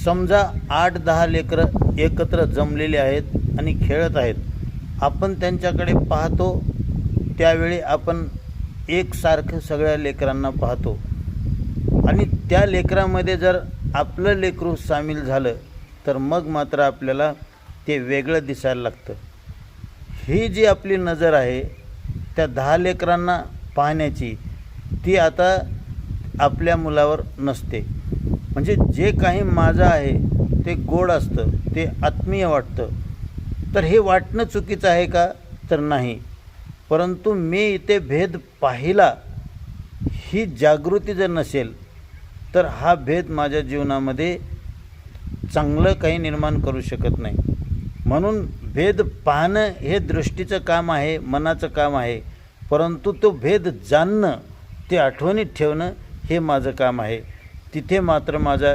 समजा 8-10 लेकरं एकत्र जमलेले आहेत आणि खेळत आहेत. आपण त्यांच्याकडे पाहतो त्यावेळी आपण एकसारखं सगळ्या लेकरांना पाहतो आणि त्या लेकरामध्ये जर आपलं लेकरू सामील झालं तर मग मात्र आपल्याला ते वेगळं दिसायला लागतं. ही जी आपली नजर आहे त्या 10 लेकरांना पाहण्याची, ती आता आपल्या मुलावर नसते. म्हणजे जे काही माझं आहे ते गोड असतं, ते आत्मीय वाटतं. तर हे वाटणं चुकीचं आहे का? तर नाही. परंतु मी इथे भेद पाहिला ही जागृती जर नसेल तर हा भेद माझ्या जीवनामध्ये चांगलं काही निर्माण करू शकत नाही. म्हणून भेद पाहणं हे दृष्टीचं काम आहे, मनाचं काम आहे. परंतु तो भेद जाणणं, ते आठवणीत ठेवणं हे माझं काम आहे. तिथे मात्र माझा